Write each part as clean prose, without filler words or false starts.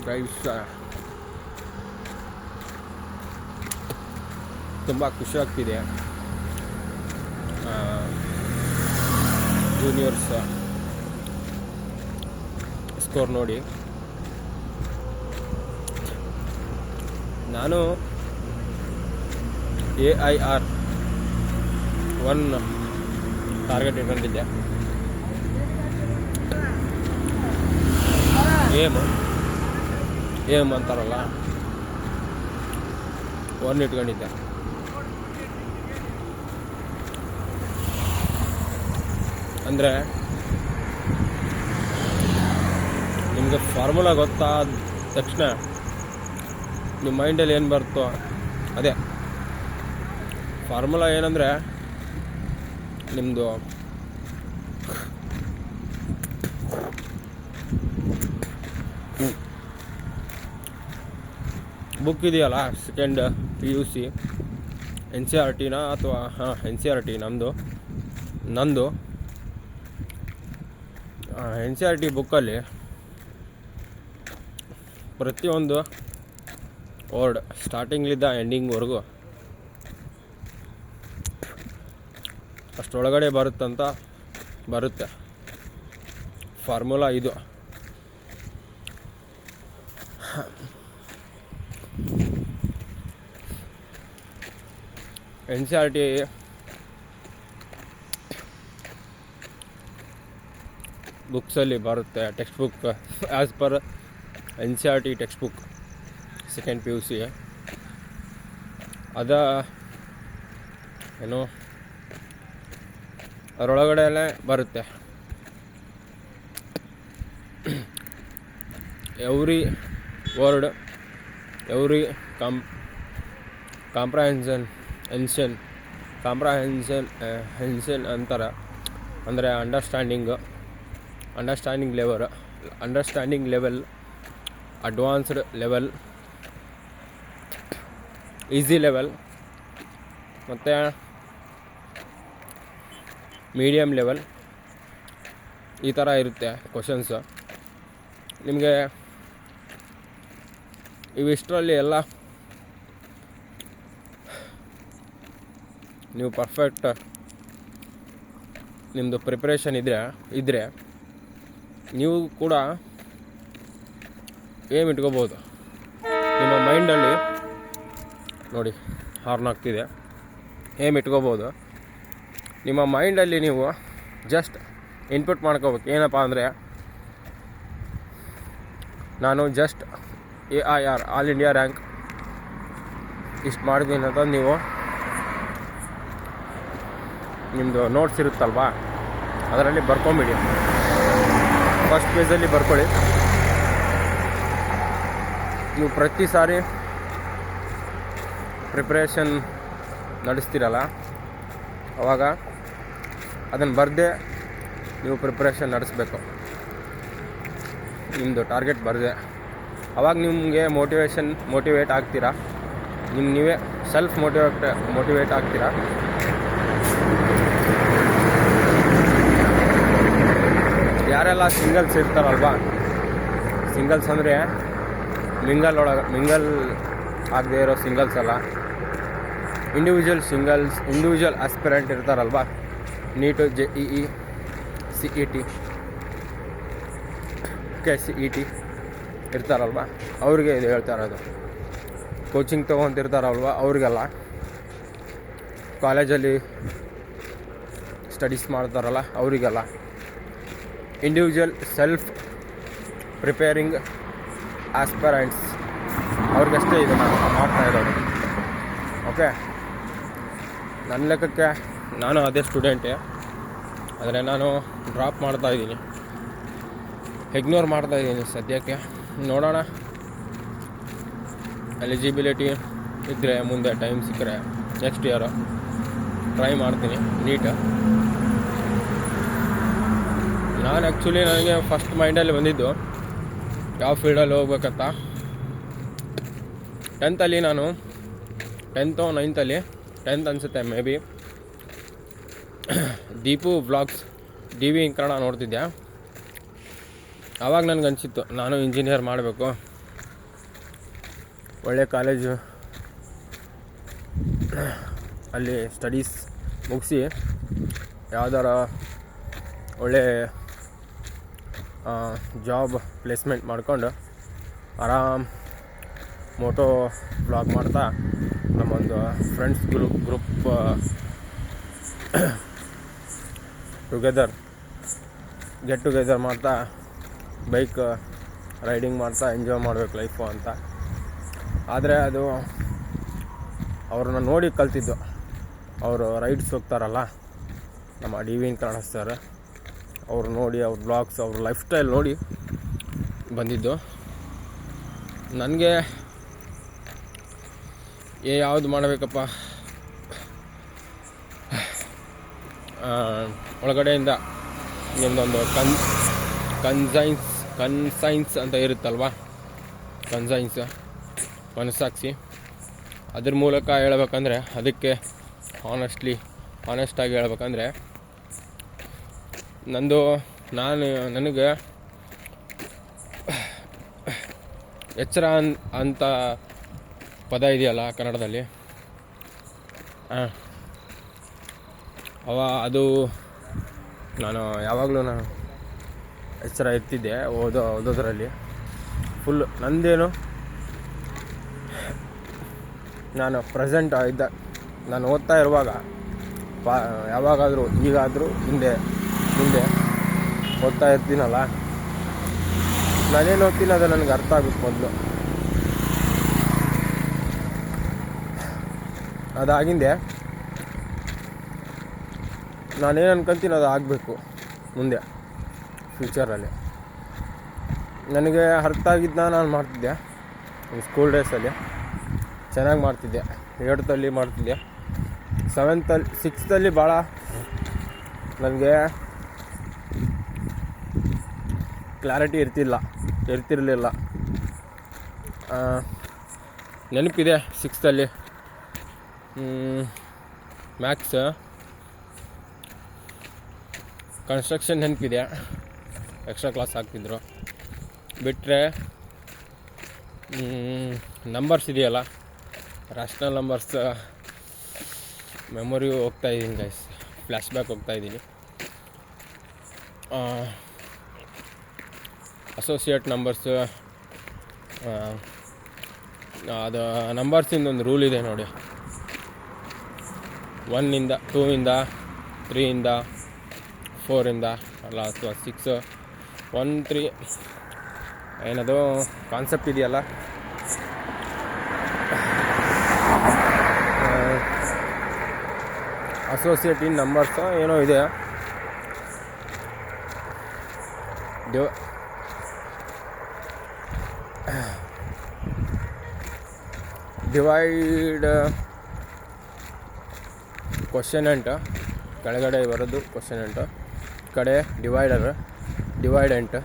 Guys, ತುಂಬ ಖುಷಿ ಆಗ್ತಿದೆ. ಜೂನಿಯರ್ಸ್ ಸ್ಕೋರ್ ನೋಡಿ. ನಾನು AIR 1 ಟಾರ್ಗೆಟ್ ಇಟ್ಕೊಂಡಿದ್ದೆ. ಏಮ್ ಅಂತಾರಲ್ಲ, 1 ಇಟ್ಕೊಂಡಿದ್ದೆ. ಅಂದರೆ ನಿಮಗೆ ಫಾರ್ಮುಲಾ ಗೊತ್ತಾದ ತಕ್ಷಣ ನಿಮ್ಮ ಮೈಂಡಲ್ಲಿ ಏನು ಬರುತ್ತೋ ಅದೇ ಫಾರ್ಮುಲಾ. ಏನಂದರೆ ನಿಮ್ಮದು ಬುಕ್ ಇದೆಯಲ್ಲ, ಸೆಕೆಂಡ್ PUC NCERTನ ಅಥವಾ NCERT ನಂದು NCERT ಬುಕ್ಕಲ್ಲಿ ಪ್ರತಿಯೊಂದು ವರ್ಡ್ ಸ್ಟಾರ್ಟಿಂಗ್ಲಿದ್ದ ಎಂಡಿಂಗ್ವರೆಗೂ ಅಷ್ಟೊಳಗಡೆ ಬರುತ್ತೆ ಫಾರ್ಮುಲಾ. ಇದು NCERT ಬುಕ್ಸಲ್ಲಿ ಬರುತ್ತೆ. Text book as per NCERT text book second PUC ಅದರೊಳಗಡೆ ಬರುತ್ತೆ. ಎವ್ರಿ ವರ್ಡ್, ಎವ್ರಿ ಕಾಂಪ್ರಹೆನ್ಷನ್ ಅಂತಾರೆ. ಅಂದರೆ understanding level, advanced level, easy level ಮತ್ತು ಮೀಡಿಯಮ್ ಲೆವೆಲ್, ಈ ಥರ ಇರುತ್ತೆ ಕ್ವಶನ್ಸು. ನಿಮಗೆ ಇವಿಷ್ಟರಲ್ಲಿ ಎಲ್ಲ ನೀವು ಪರ್ಫೆಕ್ಟ್ ನಿಮ್ಮದು ಪ್ರಿಪ್ರೇಷನ್ ಇದ್ದರೆ ನೀವು ಕೂಡ ಏಮ್ ಇಟ್ಕೋಬೋದು. ನಿಮ್ಮ ಮೈಂಡಲ್ಲಿ ನೋಡಿ ಹಾರ್ನ್ ಆಗ್ತಿದೆ. ಏಮ್ ಇಟ್ಕೋಬೋದು. ನಿಮ್ಮ ಮೈಂಡಲ್ಲಿ ನೀವು ಜಸ್ಟ್ ಇನ್ಪುಟ್ ಮಾಡ್ಕೋಬೇಕು. ಏನಪ್ಪ ಅಂದರೆ, ನಾನು just AIR all India rank ಇಷ್ಟು ಮಾಡಿದ್ದೀನಿ ಅಂತ ನೀವು ನಿಮ್ಮದು ನೋಟ್ಸ್ ಇರುತ್ತಲ್ವಾ, ಅದರಲ್ಲಿ ಬರ್ಕೊಂಬಿಡಿ. ಫಸ್ಟ್ ಪೇಜಲ್ಲಿ ಬರ್ಕೊಳ್ಳಿ. ನೀವು ಪ್ರತಿ ಸಾರಿ ಪ್ರಿಪ್ರೇಷನ್ ನಡೆಸ್ತೀರಲ್ಲ, ಆವಾಗ ಅದನ್ನು ಬರದೆ ನೀವು ಪ್ರಿಪ್ರೇಷನ್ ನಡೆಸಬೇಕು. ನಿಮ್ಮದು ಟಾರ್ಗೆಟ್ ಬರದೆ, ಆವಾಗ ನಿಮಗೆ ಮೋಟಿವೇಟ್ ಆಗ್ತೀರಾ. ನೀವೇ ಸೆಲ್ಫ್ ಮೋಟಿವೇಟ್ ಆಗ್ತೀರಾ. ಯಾರೆಲ್ಲ ಸಿಂಗಲ್ಸ್ ಇರ್ತಾರಲ್ವ, ಸಿಂಗಲ್ಸ್ ಅಂದರೆ ಮಿಂಗಲ್ ಆಗದೆ ಇರೋ ಸಿಂಗಲ್ಸ್ ಅಲ್ಲ, ಇಂಡಿವಿಜುವಲ್ ಆಸ್ಪಿರೆಂಟ್ ಇರ್ತಾರಲ್ವ, ನೀಟು, JEE, CET, CET ಇರ್ತಾರಲ್ವ, ಅವ್ರಿಗೆ ಇದು ಹೇಳ್ತಾ ಇರೋದು. ಕೋಚಿಂಗ್ ತೊಗೊತಿರ್ತಾರಲ್ವ ಅವ್ರಿಗೆಲ್ಲ, ಕಾಲೇಜಲ್ಲಿ ಸ್ಟಡೀಸ್ ಮಾಡ್ತಾರಲ್ಲ ಅವರಿಗೆಲ್ಲ, ಇಂಡಿವಿಜುವಲ್ ಸೆಲ್ಫ್ ಪ್ರಿಪೇರಿಂಗ್ ಆಸ್ಪರೆಂಟ್ಸ್ ಅವ್ರಿಗಷ್ಟೇ ಇದು ಮಾಡ್ತಾ ಇರೋದು. ಓಕೆ, ನನ್ನ ಲೆಕ್ಕಕ್ಕೆ ನಾನು ಅದೇ ಸ್ಟೂಡೆಂಟೇ, ಆದರೆ ನಾನು ಡ್ರಾಪ್ ಮಾಡ್ತಾಯಿದ್ದೀನಿ, ಇಗ್ನೋರ್ ಮಾಡ್ತಾಯಿದ್ದೀನಿ ಸದ್ಯಕ್ಕೆ. ನೋಡೋಣ, ಎಲಿಜಿಬಿಲಿಟಿ ಇದ್ದರೆ ಮುಂದೆ ಟೈಮ್ ಸಿಕ್ಕರೆ ನೆಕ್ಸ್ಟ್ ಇಯರು ಟ್ರೈ ಮಾಡ್ತೀನಿ ನೀಟ್. ನಾನು ಆ್ಯಕ್ಚುಲಿ ನನಗೆ ಫಸ್ಟ್ ಮೈಂಡಲ್ಲಿ ಬಂದಿದ್ದು ಯಾವ ಫೀಲ್ಡಲ್ಲಿ ಹೋಗ್ಬೇಕಂತ. 10th ನಾನು 10th 9th ಅನಿಸುತ್ತೆ may be, Deepu vlogs DV Kannada ನೋಡ್ತಿದ್ದೆ. ಆವಾಗ ನನಗನ್ಸಿತ್ತು ನಾನು ಇಂಜಿನಿಯರ್ ಮಾಡಬೇಕು, ಒಳ್ಳೆ ಕಾಲೇಜು ಅಲ್ಲಿ ಸ್ಟಡೀಸ್ ಮುಗಿಸಿ ಯಾವ್ದಾರ ಒಳ್ಳೆ ಜಾಬ್ ಪ್ಲೇಸ್ಮೆಂಟ್ ಮಾಡ್ಕೊಂಡು ಆರಾಮ್ ಮೋಟೋ ಬ್ಲಾಗ್ ಮಾಡ್ತಾ ನಮ್ಮೊಂದು ಫ್ರೆಂಡ್ಸ್ ಗ್ರೂಪ್ ಗೆಟ್ ಟುಗೆದರ್ ಮಾಡ್ತಾ ಬೈಕ್ ರೈಡಿಂಗ್ ಮಾಡ್ತಾ ಎಂಜಾಯ್ ಮಾಡಬೇಕು ಲೈಫು ಅಂತ. ಆದರೆ ಅದು ಅವ್ರನ್ನ ನೋಡಿ ಕಲ್ತಿದ್ದು. ಅವರು ರೈಡ್ಸ್ ಹೋಗ್ತಾರಲ್ಲ ನಮ್ಮ DVN ಕನ್ನಡ ಸರ್, ಅವ್ರು ನೋಡಿ ಅವ್ರ ಬ್ಲಾಗ್ಸ್ ಅವ್ರ ಲೈಫ್ ಸ್ಟೈಲ್ ನೋಡಿ ಬಂದಿದ್ದು. ನನಗೆ ಯಾವುದು ಮಾಡಬೇಕಪ್ಪ ಒಳಗಡೆಯಿಂದ ನಿಮ್ಮದೊಂದು ಕನ್ಸೈನ್ಸ್ ಅಂತ ಇರುತ್ತಲ್ವ, ಮನಸ್ಸಾಕ್ಷಿ, ಅದ್ರ ಮೂಲಕ ಹೇಳ್ಬೇಕಂದ್ರೆ ಅದಕ್ಕೆ ಆನೆಸ್ಟಾಗಿ ಹೇಳ್ಬೇಕಂದ್ರೆ ನನಗೆ ಎಚ್ಚರ ಅಂತ ಪದ ಇದೆಯಲ್ಲ ಕನ್ನಡದಲ್ಲಿ, ಅದು ಯಾವಾಗಲೂ ನಾನು ಎಚ್ಚರ ಇರ್ತಿದ್ದೆ ಓದೋದ್ರಲ್ಲಿ ಫುಲ್. ನಂದೇನು ನಾನು ಪ್ರೆಸೆಂಟ್ ಇದ್ದ, ನಾನು ಓದ್ತಾ ಇರುವಾಗ ಯಾವಾಗಾದರೂ ಈಗಾದರೂ ಮುಂದೆ ಓದ್ತಾ ಇರ್ತೀನಲ್ಲ, ನಾನೇನು ಓದ್ತೀನಿ ಅದು ನನಗೆ ಅರ್ಥ ಆಗುತ್ತೆ ಮೊದಲು. ಅದಾಗಿಂದೆ ನಾನೇನು ಅನ್ಕೊಂತೀನಿ ಅದು ಆಗಬೇಕು ಮುಂದೆ ಫ್ಯೂಚರಲ್ಲಿ. ನನಗೆ ಅರ್ಥ ಆಗಿದ್ದನ್ನ ನಾನು ಮಾಡ್ತಿದ್ದೆ ಸ್ಕೂಲ್ ಡೇಸಲ್ಲಿ, ಚೆನ್ನಾಗಿ ಮಾಡ್ತಿದ್ದೆ. 8th ಮಾಡ್ತಿದ್ದೆ. 6th ಭಾಳ ನನಗೆ ಕ್ಲಾರಿಟಿ ಇರ್ತಿರಲಿಲ್ಲ. ನೆನಪಿದೆ 6th ಮ್ಯಾಥ್ಸ್ ಕನ್ಸ್ಟ್ರಕ್ಷನ್ ನೆನಪಿದೆ, ಎಕ್ಸ್ಟ್ರಾ ಕ್ಲಾಸ್ ಹಾಕ್ತಿದ್ರು. ಬಿಟ್ಟರೆ ನಂಬರ್ಸ್ ಇದೆಯಲ್ಲ, ರ್ಯಾಷನಲ್ ನಂಬರ್ಸ್ ಮೆಮೊರಿ ಹೋಗ್ತಾಯಿದ್ದೀನಿ ಗೈಸ್, ಫ್ಲ್ಯಾಶ್ ಬ್ಯಾಕ್ ಹೋಗ್ತಾಯಿದ್ದೀನಿ. ಅಸೋಸಿಯೇಟ್ ನಂಬರ್ಸ್, ಅದು ನಂಬರ್ಸಿಂದ ಒಂದು ರೂಲ್ ಇದೆ ನೋಡಿ, 1 2 3 4 ಅಲ್ಲ, ಅಥವಾ 6 1 3 ಏನದು ಕಾನ್ಸೆಪ್ಟ್ ಇದೆಯಲ್ಲ, ಅಸೋಸಿಯೇಟ್ ಇನ್ ನಂಬರ್ಸ್ ಏನೋ ಇದೆ. ಡಿವೈಡ್ ಕ್ವಶನೆಂಟ್, ಕೆಳಗಡೆ ಬರೋದು ಕ್ವಶನೆಂಟ್, ಕಡೆ ಡಿವೈಡೆಂಟ್.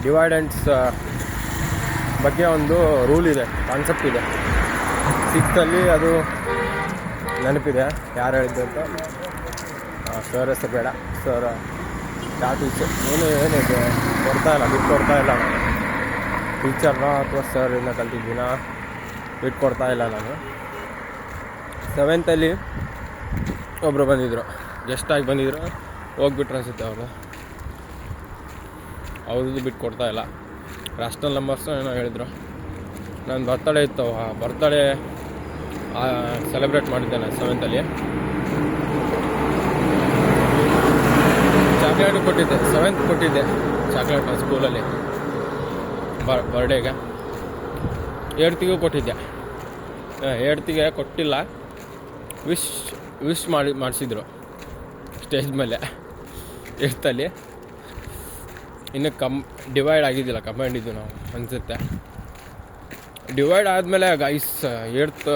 ಡಿವೈಡೆಂಟ್ಸ್ ಬಗ್ಗೆ ಒಂದು ರೂಲ್ ಇದೆ, ಕಾನ್ಸೆಪ್ಟ್ ಇದೆ. 6th ಅದು ನೆನಪಿದೆ, ಯಾರು ಹೇಳಿದ್ದು ಅಂತ. ಸರ್ ಹೆಸರು ಬೇಡ, ಸರ್ ಟೀಚರ್ ಏನಿದೆ ಬಿಟ್ಟು ಇಲ್ಲ ನಾನು. ಟೀಚರ್ನ ಅಥವಾ ಸರಿಂದ ಕಲ್ತಿದ್ದೀನ, ಬಿಟ್ಕೊಡ್ತಾ ಇಲ್ಲ ನಾನು. 7th ಒಬ್ಬರು ಬಂದಿದ್ದರು, ಗೆಸ್ಟಾಗಿ ಬಂದಿದ್ದರು, ಹೋಗ್ಬಿಟ್ರು ಅನಿಸುತ್ತೆ ಅವರು. ಅವ್ರದ್ದು ಬಿಟ್ಕೊಡ್ತಾ ಇಲ್ಲ. ರ್ಯಾಷನಲ್ ನಂಬರ್ಸ್ ಏನೋ ಹೇಳಿದ್ರು. ನನ್ನ ಬರ್ತಡೇ ಇತ್ತು, ಬರ್ತಡೇ ಸೆಲೆಬ್ರೇಟ್ ಮಾಡಿದ್ದೆ ನಾನು 7th. ಚಾಕ್ಲೇಟು ಕೊಟ್ಟಿದ್ದೆ, 7th ಕೊಟ್ಟಿದ್ದೆ ಚಾಕ್ಲೇಟ್ ಸ್ಕೂಲಲ್ಲಿ ಬರ್ಡೇಗೆ. 8th ಕೊಟ್ಟಿದ್ದೆ. 8th ಕೊಟ್ಟಿಲ್ಲ, ವಿಶ್ ಮಾಡಿಸಿದ್ರು ಸ್ಟೇಜ್ ಮೇಲೆ 8th. ಇನ್ನು ಡಿವೈಡ್ ಆಗಿದ್ದಿಲ್ಲ, ಕಂಬೈಂಡ್ ಇದ್ದು ನಾವು ಅನಿಸುತ್ತೆ. ಡಿವೈಡ್ ಆದಮೇಲೆ ಗೈಸ್ 8th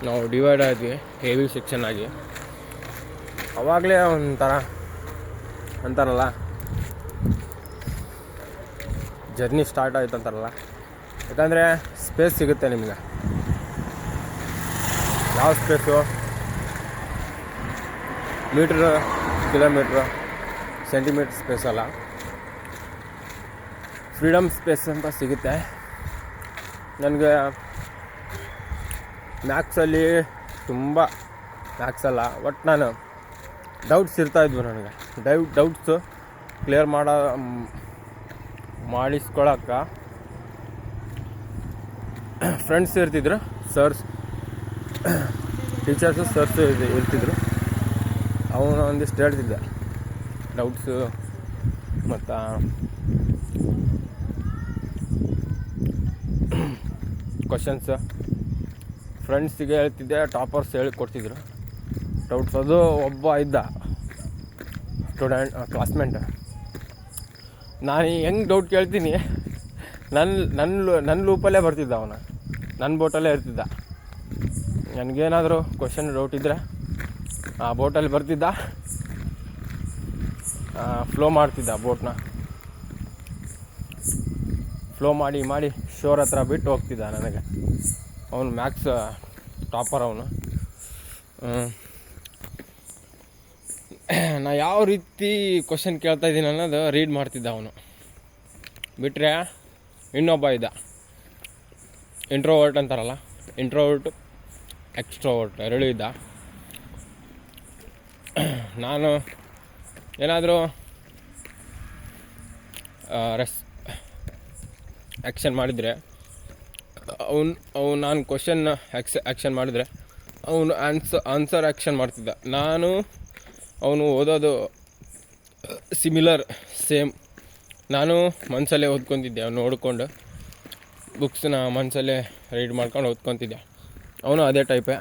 ನಾವು ಡಿವೈಡ್ ಆದ್ವಿ ಹೆವಿ ಸೆಕ್ಷನ್ ಆಗಿ. ಅವಾಗಲೇ ಒಂಥರ ಅಂತಾರಲ್ಲ, ಜರ್ನಿ ಸ್ಟಾರ್ಟ್ ಆಯ್ತು ಅಂತಾರಲ್ಲ. ಯಾಕಂದರೆ ಸ್ಪೇಸ್ ಸಿಗುತ್ತೆ ನಿಮಗೆ. ಯಾವ space? Metre, kilometre, centimetre space ಅಲ್ಲ, ಫ್ರೀಡಮ್ ಸ್ಪೇಸ್ ಅಂತ ಸಿಗುತ್ತೆ. ನನಗೆ ಮ್ಯಾಥ್ಸಲ್ಲಿ ತುಂಬ ಮ್ಯಾಥ್ಸಲ್ಲ ಒಟ್ಟು ನಾನು ಡೌಟ್ಸ್ ಇರ್ತಾಯಿದ್ವು ನನಗೆ. ಡೌಟ್ಸು ಕ್ಲಿಯರ್ ಮಾಡಿಸ್ಕೊಳಕ್ಕೆ ಫ್ರೆಂಡ್ಸ್ ಇರ್ತಿದ್ರು, ಸರ್ಸ್ ಟೀಚರ್ಸು ಸರ್ಸು ಇರ್ತಿದ್ರು. ಅವನು ಒಂದಿಷ್ಟು ಹೇಳ್ತಿದ್ದೆ ಡೌಟ್ಸು ಮತ್ತು ಕ್ವಶನ್ಸ್ ಫ್ರೆಂಡ್ಸಿಗೆ ಹೇಳ್ತಿದ್ದೆ, ಟಾಪರ್ಸ್ ಹೇಳಿಕೊಡ್ತಿದ್ರು ಡೌಟ್ಸ್. ಅದು ಒಬ್ಬ ಇದ್ದ ಕ್ಲಾಸ್ಮೇಟ್, ನಾನು ಹೆಂಗೆ ಡೌಟ್ ಕೇಳ್ತೀನಿ ನನ್ನ ಲೂಪಲ್ಲೇ ಬರ್ತಿದ್ದ ಅವನು, ನನ್ನ ಬೋಟಲ್ಲೇ ಇರ್ತಿದ್ದ. ನನಗೇನಾದರೂ ಕ್ವಶನ್ ಡೌಟ್ ಇದ್ದರೆ ಆ ಬೋಟಲ್ಲಿ ಬರ್ತಿದ್ದ, ಫ್ಲೋ ಮಾಡ್ತಿದ್ದ ಬೋಟ್ನ, ಫ್ಲೋ ಮಾಡಿ ಶೋರ್ ಹತ್ರ ಬಿಟ್ಟು ಹೋಗ್ತಿದ್ದ ನನಗೆ. ಅವನು ಮ್ಯಾಥ್ಸ್ ಟಾಪರ್ ಅವನು. ನಾ ಯಾವ ರೀತಿ ಕ್ವಶನ್ ಕೇಳ್ತಾ ಇದ್ದೀನಿ ಅನ್ನೋದು ರೀಡ್ ಮಾಡ್ತಿದ್ದ ಅವನು. ಬಿಟ್ಟರೆ ಇನ್ನೊಬ್ಬ ಇದ್ದ, ಇಂಟ್ರೋವರ್ಟ್ ಅಂತಾರಲ್ಲ, ಇಂಟ್ರೋವರ್ಟ್ ಎಕ್ಸ್ಟ್ರೋವರ್ಟ್ ಎರಡೂ ಇದ್ದ. ನಾನು ಏನಾದರೂ ಆ್ಯಕ್ಷನ್ ಮಾಡಿದರೆ ಅವನು ನಾನು ಕ್ವಶನ್ ಆ್ಯಕ್ಷನ್ ಮಾಡಿದರೆ ಅವನು ಆನ್ಸರ್ ಆ್ಯಕ್ಷನ್ ಮಾಡ್ತಿದ್ದ. ಅವನು ಓದೋದು ಸಿಮಿಲರ್ ಸೇಮ್. ನಾನು ಮನಸಲ್ಲೇ ಓದ್ಕೊತಿದ್ದೆ, ಅವ್ನು ನೋಡಿಕೊಂಡು ಬುಕ್ಸ್ನ ಮನಸಲ್ಲೇ ರೀಡ್ ಮಾಡ್ಕೊಂಡು ಓದ್ಕೊತಿದ್ದೆ. ಅವನು ಅದೇ ಟೈಪೇ.